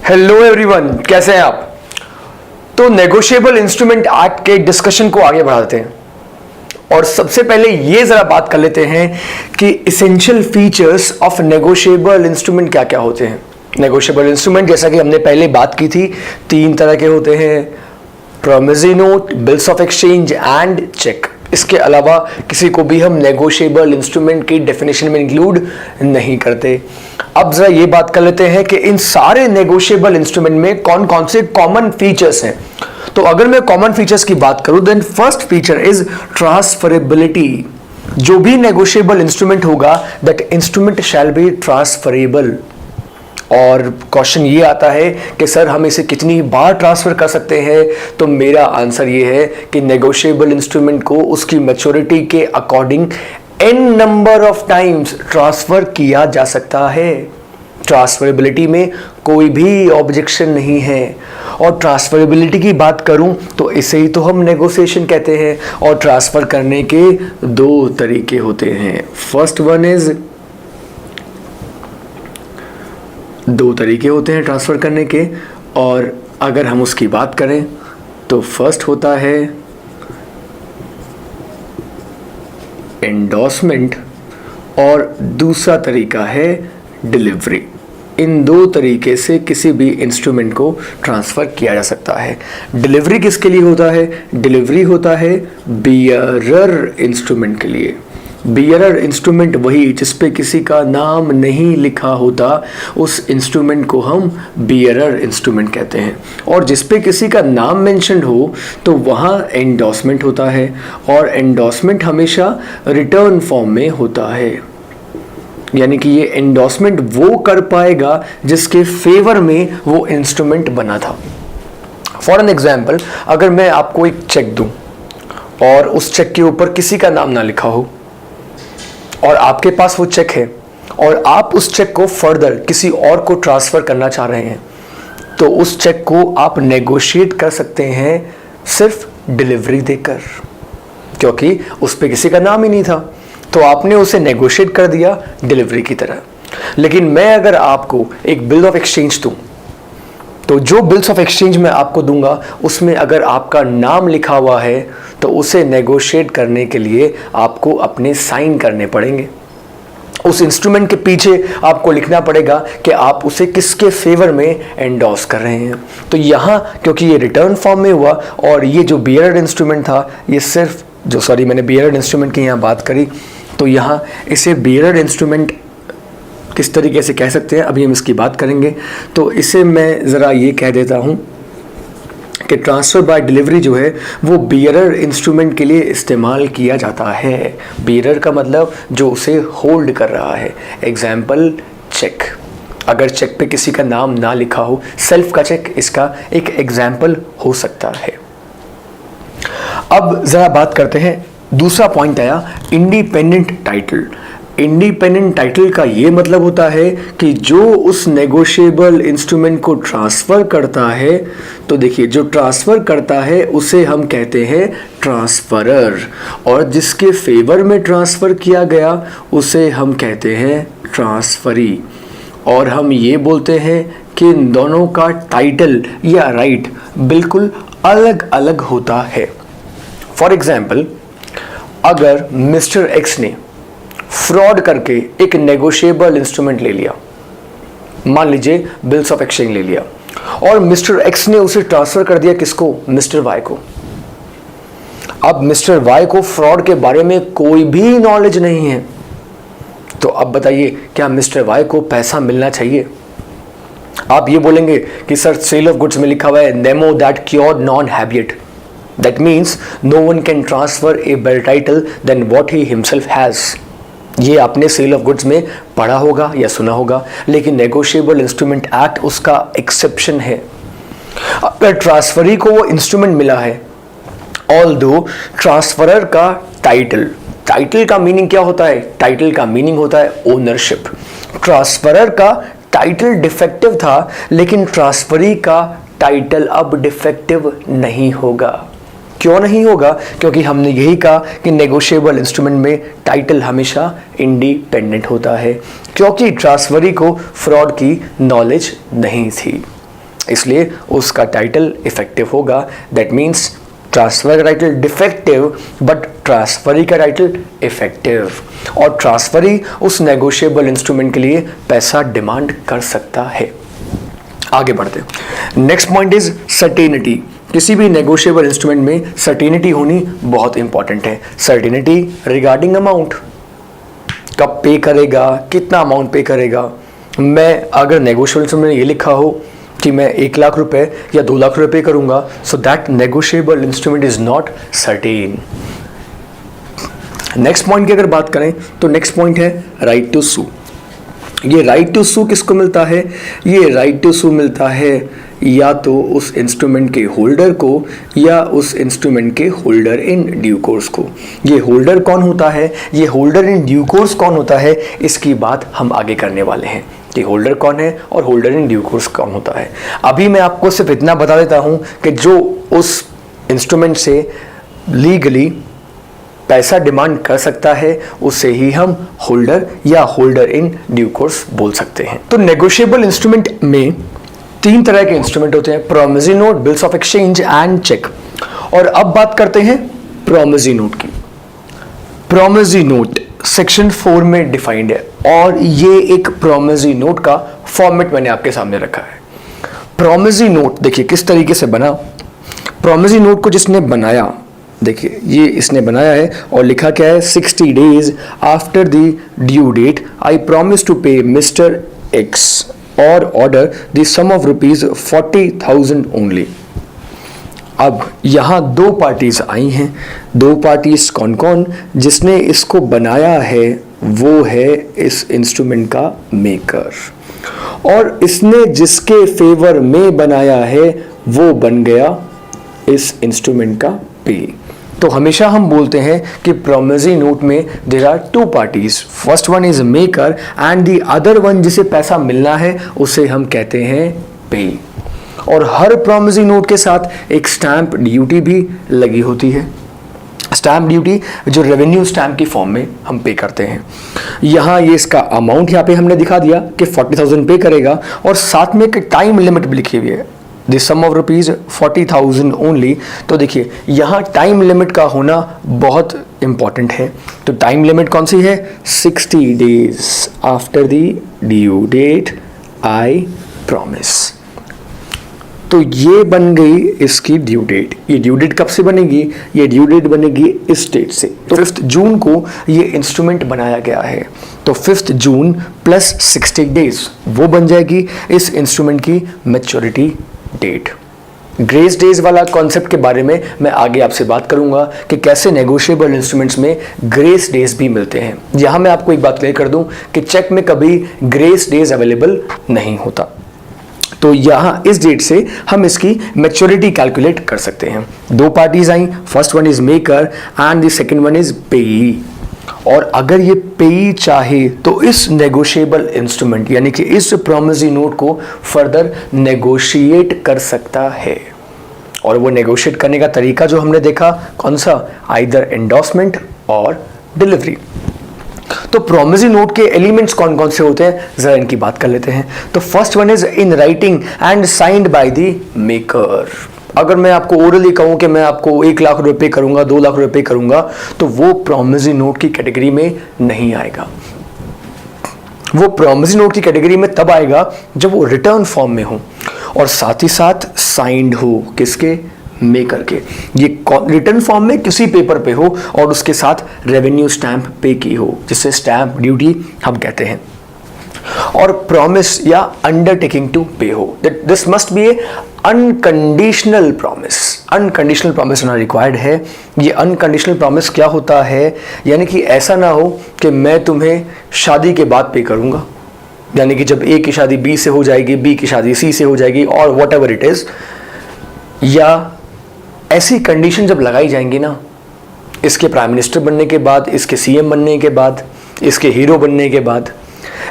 Hello everyone, कैसे हैं आप। तो नेगोशिएबल इंस्ट्रूमेंट एक्ट के डिस्कशन को आगे बढ़ाते हैं और सबसे पहले ये जरा बात कर लेते हैं कि essential features of negotiable instrument क्या क्या होते हैं। नेगोशिएबल इंस्ट्रूमेंट जैसा कि हमने पहले बात की थी, 3 तरह के होते हैं, promissory note, bills of exchange and cheque. इसके अलावा किसी को भी हम नेगोशिएबल इंस्ट्रूमेंट की डेफिनेशन में इंक्लूड नहीं करते। अब जरा ये बात कर लेते हैं कि इन सारे नेगोशिएबल इंस्ट्रूमेंट में कौन कौन से कॉमन फीचर्स हैं। तो अगर मैं कॉमन फीचर्स की बात करूं, then first feature is transferability. जो भी नेगोशिएबल इंस्ट्रूमेंट होगा, that instrument shall be transferable. और क्वेश्चन ये आता है कि सर हम इसे कितनी बार ट्रांसफर कर सकते हैं। तो मेरा आंसर ये है कि नेगोशिएबल इंस्ट्रूमेंट को उसकी मैच्योरिटी के according n number of times transfer किया जा सकता है। ट्रांसफरेबिलिटी में कोई भी ऑब्जेक्शन नहीं है। और ट्रांसफरेबिलिटी की बात करूं तो इसे ही तो हम नेगोशिएशन कहते हैं। और ट्रांसफर करने के 2 तरीके होते हैं। फर्स्ट वन इज 2 तरीके होते हैं ट्रांसफर करने के, और अगर हम उसकी बात करें तो फर्स्ट होता है एंडोर्समेंट और दूसरा तरीका है डिलीवरी। इन 2 तरीके से किसी भी इंस्ट्रूमेंट को ट्रांसफर किया जा सकता है। डिलीवरी किसके लिए होता है? डिलीवरी होता है बियरर इंस्ट्रूमेंट के लिए। बियरर इंस्ट्रूमेंट वही जिसपे किसी का नाम नहीं लिखा होता, उस इंस्ट्रूमेंट को हम बियरर इंस्ट्रूमेंट कहते हैं। और जिसपे किसी का नाम मेंशन्ड हो तो वहाँ एंडोर्समेंट होता है, और एंडोर्समेंट हमेशा रिटर्न फॉर्म में होता है। यानी कि ये एंडोर्समेंट वो कर पाएगा जिसके फेवर में वो इंस्ट्रूमेंट बना था। फॉर एन एग्जाम्पल, अगर मैं आपको एक चेक दूं और उस चेक के ऊपर किसी का नाम ना लिखा हो और आपके पास वो चेक है और आप उस चेक को फर्दर किसी और को ट्रांसफर करना चाह रहे हैं, तो उस चेक को आप नेगोशिएट कर सकते हैं सिर्फ डिलीवरी देकर, क्योंकि उस पे किसी का नाम ही नहीं था। तो आपने उसे नेगोशिएट कर दिया डिलीवरी की तरह। लेकिन मैं अगर आपको एक बिल ऑफ एक्सचेंज दूं, तो जो बिल्स ऑफ एक्सचेंज मैं आपको दूंगा उसमें अगर आपका नाम लिखा हुआ है तो उसे नेगोशिएट करने के लिए आपको अपने साइन करने पड़ेंगे। उस इंस्ट्रूमेंट के पीछे आपको लिखना पड़ेगा कि आप उसे किसके फेवर में एंडोर्स कर रहे हैं। तो यहाँ क्योंकि ये रिटर्न फॉर्म में हुआ और ये जो बियरर इंस्ट्रूमेंट था, ये सिर्फ मैंने बियरर इंस्ट्रूमेंट की यहाँ बात करी, तो यहाँ इसे बियरर इंस्ट्रूमेंट किस तरीके से कह सकते हैं अभी हम इसकी बात करेंगे। तो इसे मैं ज़रा ये कह देता हूँ कि ट्रांसफ़र बाय डिलीवरी जो है वो बियरर इंस्ट्रूमेंट के लिए इस्तेमाल किया जाता है। बियरर का मतलब जो उसे होल्ड कर रहा है। एग्जाम्पल चेक, अगर चेक पे किसी का नाम ना लिखा हो, सेल्फ का चेक इसका एक एग्जाम्पल हो सकता है। अब ज़रा बात करते हैं, दूसरा पॉइंट आया इंडिपेंडेंट टाइटल। इंडिपेंडेंट टाइटल का ये मतलब होता है कि जो उस नेगोशिएबल इंस्ट्रूमेंट को ट्रांसफ़र करता है, तो देखिए जो ट्रांसफ़र करता है उसे हम कहते हैं ट्रांसफरर, और जिसके फेवर में ट्रांसफ़र किया गया उसे हम कहते हैं ट्रांसफरी। और हम ये बोलते हैं कि इन दोनों का टाइटल या राइट बिल्कुल अलग अलग होता है। फॉर एग्जाम्पल, अगर मिस्टर एक्स ने फ्रॉड करके एक नेगोशिएबल इंस्ट्रूमेंट ले लिया, मान लीजिए बिल्स ऑफ एक्सचेंज ले लिया, और मिस्टर एक्स ने उसे ट्रांसफर कर दिया किसको? मिस्टर वाई को। अब मिस्टर वाई को फ्रॉड के बारे में कोई भी नॉलेज नहीं है, तो अब बताइए क्या मिस्टर वाई को पैसा मिलना चाहिए? आप ये बोलेंगे कि सर सेल ऑफ गुड्स में लिखा हुआ है nemo dat quod non habet, that means no one can transfer a better title than what he himself has. ये आपने सेल ऑफ गुड्स में पढ़ा होगा या सुना होगा, लेकिन नेगोशिएबल इंस्ट्रूमेंट एक्ट उसका एक्सेप्शन है। अगर ट्रांसफरी को वो इंस्ट्रूमेंट मिला है, ऑल्दो ट्रांसफरर का टाइटल का मीनिंग क्या होता है? टाइटल का मीनिंग होता है ओनरशिप। ट्रांसफरर का टाइटल डिफेक्टिव था, लेकिन ट्रांसफरी का टाइटल अब डिफेक्टिव नहीं होगा। क्यों नहीं होगा? क्योंकि हमने यही कहा कि नेगोशिएबल इंस्ट्रूमेंट में टाइटल हमेशा इंडिपेंडेंट होता है, क्योंकि ट्रांसफरी को फ्रॉड की नॉलेज नहीं थी। इसलिए उसका टाइटल इफेक्टिव होगा। दैट मीन्स ट्रांसफर का टाइटल डिफेक्टिव बट ट्रांसफरी का टाइटल इफेक्टिव। और ट्रांसफरी उस नेगोशिएबल इंस्ट्रूमेंट के लिए पैसा डिमांड कर सकता है। आगे बढ़ते हैं। Next point is certainty. किसी भी नेगोशिएबल इंस्ट्रूमेंट में सर्टेनिटी होनी बहुत इंपॉर्टेंट है। सर्टेनिटी रिगार्डिंग अमाउंट, कब पे करेगा, कितना अमाउंट पे करेगा। मैं अगर नेगोशिएबल इंस्ट्रूमेंट में ये लिखा हो कि मैं 1 लाख रुपए या 2 लाख रुपए करूंगा, so that negotiable instrument is not certain. Next point की अगर बात करें तो नेक्स्ट पॉइंट है राइट टू सू। ये राइट टू सू किसको मिलता है? ये राइट टू सू मिलता है या तो उस इंस्ट्रूमेंट के होल्डर को या उस इंस्ट्रूमेंट के होल्डर इन ड्यू कोर्स को। ये होल्डर कौन होता है, ये होल्डर इन ड्यू कोर्स कौन होता है, इसकी बात हम आगे करने वाले हैं कि होल्डर कौन है और होल्डर इन ड्यू कोर्स कौन होता है। अभी मैं आपको सिर्फ इतना बता देता हूं कि जो उस इंस्ट्रूमेंट से लीगली पैसा डिमांड कर सकता है उसे ही हम होल्डर या होल्डर इन ड्यू कोर्स बोल सकते हैं। तो नेगोशिएबल इंस्ट्रूमेंट में 3 तरह के इंस्ट्रूमेंट होते हैं, promissory note, bills of exchange and cheque. और अब बात करते हैं प्रोमिसरी नोट की। प्रोमिसरी नोट सेक्शन 4 में डिफाइंड है और ये एक प्रोमिसरी नोट का फॉर्मेट मैंने आपके सामने रखा है। प्रोमिसरी नोट देखिए किस तरीके से बना। प्रोमिसरी नोट को जिसने बनाया, देखिए ये इसने बनाया है और लिखा क्या है, 60 days after the due date I promise to pay mister X or order the sum of ₹40,000 only. अब यहां 2 पार्टीज आई हैं। 2 पार्टीज कौन कौन? जिसने इसको बनाया है वो है इस इंस्ट्रूमेंट का मेकर, और इसने जिसके फेवर में बनाया है वो बन गया इस इंस्ट्रूमेंट का पे। तो हमेशा हम बोलते हैं कि प्रोमिसरी नोट में there are 2 parties, first one is maker and the other one जिसे पैसा मिलना है उसे हम कहते हैं पे। और हर प्रोमिसरी नोट के साथ एक स्टैंप ड्यूटी भी लगी होती है। स्टैंप ड्यूटी जो रेवेन्यू स्टैंप की फॉर्म में हम पे करते हैं। यहाँ ये इसका अमाउंट यहाँ पे हमने दिखा दिया कि 40,000 पे करेगा और साथ में एक टाइम लिमिट भी लिखी हुई है, द सम ऑफ ₹40,000 ओनली। तो देखिए यहाँ टाइम लिमिट का होना बहुत इंपॉर्टेंट है। तो टाइम लिमिट कौन सी है? 60 days after the due date I promise. तो ये बन गई इसकी ड्यू डेट। ये ड्यू डेट कब से बनेगी? ये ड्यू डेट बनेगी इस डेट से। तो 5 जून को ये इंस्ट्रूमेंट बनाया गया है, तो 5 जून प्लस 60 डेज वो बन जाएगी इस इंस्ट्रूमेंट की मैच्योरिटी डेट। ग्रेस डेज वाला कॉन्सेप्ट के बारे में मैं आगे आपसे बात करूंगा कि कैसे नेगोशिएबल इंस्ट्रूमेंट्स में ग्रेस डेज भी मिलते हैं। यहां मैं आपको एक बात क्लियर कर दूं कि चेक में कभी ग्रेस डेज अवेलेबल नहीं होता। तो यहां इस डेट से हम इसकी मैच्योरिटी कैलकुलेट कर सकते हैं। 2 parties I, first one is maker and the second one is पेई। और अगर ये पेई चाहे तो इस नेगोशिएबल इंस्ट्रूमेंट यानी कि इस प्रोमिसरी नोट को फर्दर नेगोशिएट कर सकता है। और वो नेगोशिएट करने का तरीका जो हमने देखा कौन सा? आइदर एंडोर्समेंट और डिलीवरी। तो प्रोमिसरी नोट के एलिमेंट्स कौन कौन से होते हैं जरा इनकी बात कर लेते हैं। तो first one is in writing and signed by the maker. अगर मैं आपको ओरली कहूं कि मैं आपको 1 लाख रुपए करूंगा, 2 लाख रुपए करूंगा, तो वो प्रोमिसरी नोट की कैटेगरी में नहीं आएगा। वो प्रोमिसरी नोट की कैटेगरी में तब आएगा जब वो रिटर्न फॉर्म में हो और साथ ही साथ साइंड हो। किसके? मेकर के। ये रिटर्न फॉर्म में किसी पेपर पे हो और उसके साथ रेवेन्यू स्टैंप पे की हो, जिसे स्टैंप ड्यूटी हम कहते हैं। और प्रॉमिस या अंडरटेकिंग टू पे हो। This must be A unconditional promise. Unconditional promise होना रिक्वायर्ड है। ये अनकंडीशनल प्रॉमिस क्या होता है? यानी कि ऐसा ना हो कि मैं तुम्हें शादी के बाद पे करूंगा, यानी कि जब ए की शादी बी से हो जाएगी, बी की शादी सी से हो जाएगी और वॉट एवर इट इज, या ऐसी कंडीशन जब लगाई जाएंगी ना, इसके प्राइम मिनिस्टर बनने के बाद, इसके सीएम बनने के बाद, इसके हीरो बनने के बाद,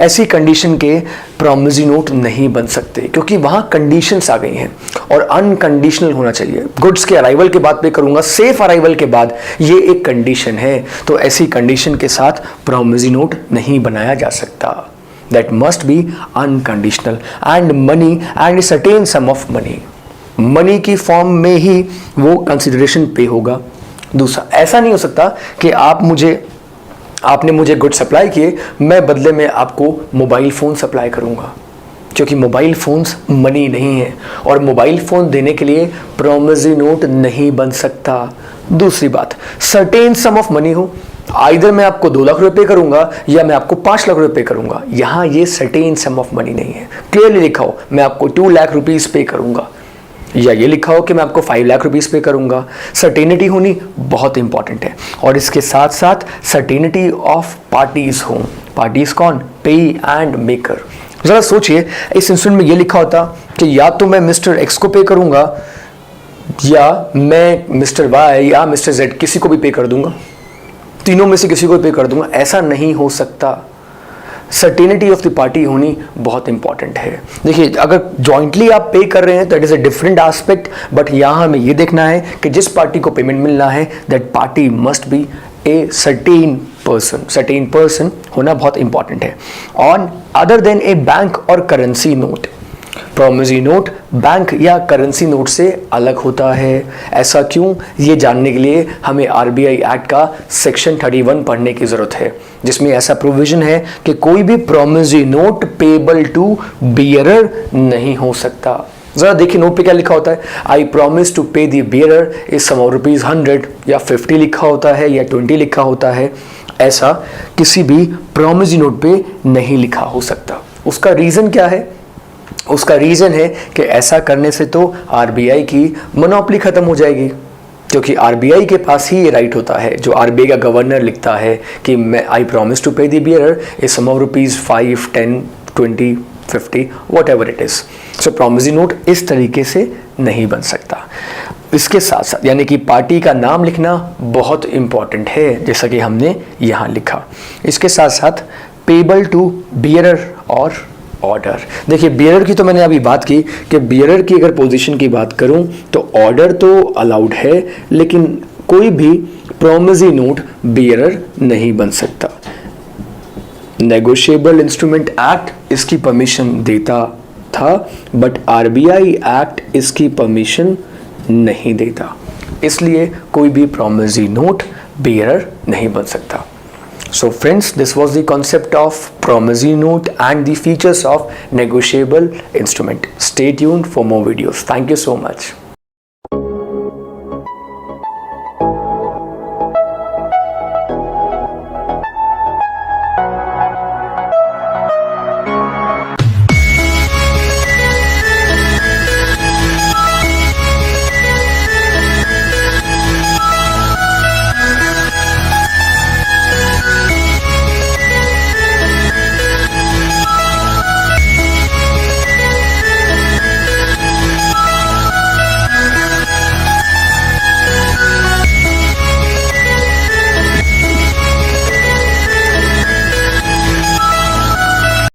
ऐसी कंडीशन के प्रॉमिसरी नोट नहीं बन सकते क्योंकि वहां कंडीशंस आ गई हैं और अनकंडीशनल होना चाहिए। गुड्स के अराइवल के बाद पे करूंगा, सेफ अराइवल के बाद, ये एक कंडीशन है। तो ऐसी कंडीशन के साथ प्रॉमिसरी नोट नहीं बनाया जा सकता। That must be unconditional, and money and certain some of money, money की फॉर्म में ही वो कंसिडरेशन पे होगा। दूसरा, ऐसा नहीं हो सकता कि आपने मुझे गुड सप्लाई किए, मैं बदले में आपको मोबाइल फ़ोन सप्लाई करूंगा, क्योंकि मोबाइल फ़ोन्स मनी नहीं है और मोबाइल फ़ोन देने के लिए प्रॉमिसरी नोट नहीं बन सकता। दूसरी बात, सर्टेन सम ऑफ मनी हो, आइदर मैं आपको 2 लाख रुपए पे करूंगा या मैं आपको 5 लाख रुपए पे करूंगा, यहाँ ये सर्टेन सम ऑफ मनी नहीं है। क्लियरली लिखा हो मैं आपको 2 लाख रुपीज़ पे करूंगा, या ये लिखा हो कि मैं आपको 5 लाख रुपीज़ पे करूंगा। सर्टेनिटी होनी बहुत इंपॉर्टेंट है, और इसके साथ साथ सर्टेनिटी ऑफ पार्टीज हो। पार्टीज कौन? पेई एंड मेकर। ज़रा सोचिए, इस इंस्ट्रूमेंट में ये लिखा होता कि या तो मैं मिस्टर एक्स को पे करूंगा या मैं मिस्टर वाई या मिस्टर जेड किसी को भी पे कर दूंगा, तीनों में से किसी को पे कर दूंगा, ऐसा नहीं हो सकता। सर्टेनिटी ऑफ द पार्टी होनी बहुत इंपॉर्टेंट है। देखिए, अगर जॉइंटली आप पे कर रहे हैं तो it is a different aspect, but यहाँ हमें ये देखना है कि जिस पार्टी को पेमेंट मिलना है that party must be a certain person होना बहुत इंपॉर्टेंट है। On other then a bank और currency note, promissory note bank या करेंसी नोट से अलग होता है। ऐसा क्यों, ये जानने के लिए हमें आरबीआई एक्ट का सेक्शन 31 पढ़ने की ज़रूरत है, जिसमें ऐसा प्रोविजन है कि कोई भी promissory note payable to bearer नहीं हो सकता। ज़रा देखिए नोट पे क्या लिखा होता है, I promise to pay the bearer is sum of ₹100 या 50 लिखा होता है या 20 लिखा होता है। ऐसा किसी भी प्रॉमिसरी नोट पे नहीं लिखा हो सकता। उसका रीज़न क्या है? उसका रीज़न है कि ऐसा करने से तो आरबीआई की मोनोपोली ख़त्म हो जाएगी, क्योंकि आरबीआई के पास ही ये राइट होता है। जो आरबीआई का गवर्नर लिखता है कि मैं I promise to pay the bearer is sum of ₹5, 10, 20, 50 whatever it is. So promissory note इस तरीके से नहीं बन सकता। इसके साथ साथ यानी कि पार्टी का नाम लिखना बहुत इंपॉर्टेंट है, जैसा कि हमने यहाँ लिखा। इसके साथ साथ पेबल टू बियरर और ऑर्डर। देखिए, बियरर की तो मैंने अभी बात की कि बियरर की अगर पोजीशन की बात करूं तो ऑर्डर तो अलाउड है, लेकिन कोई भी प्रॉमिसरी नोट बियरर नहीं बन सकता। नेगोशिएबल इंस्ट्रूमेंट एक्ट इसकी परमिशन देता था, बट आरबीआई एक्ट इसकी परमिशन नहीं देता, इसलिए कोई भी प्रॉमिसरी नोट बियरर नहीं बन सकता। So friends, this was the concept of promissory note and the features of negotiable instrument. Stay tuned for more videos. Thank you so much.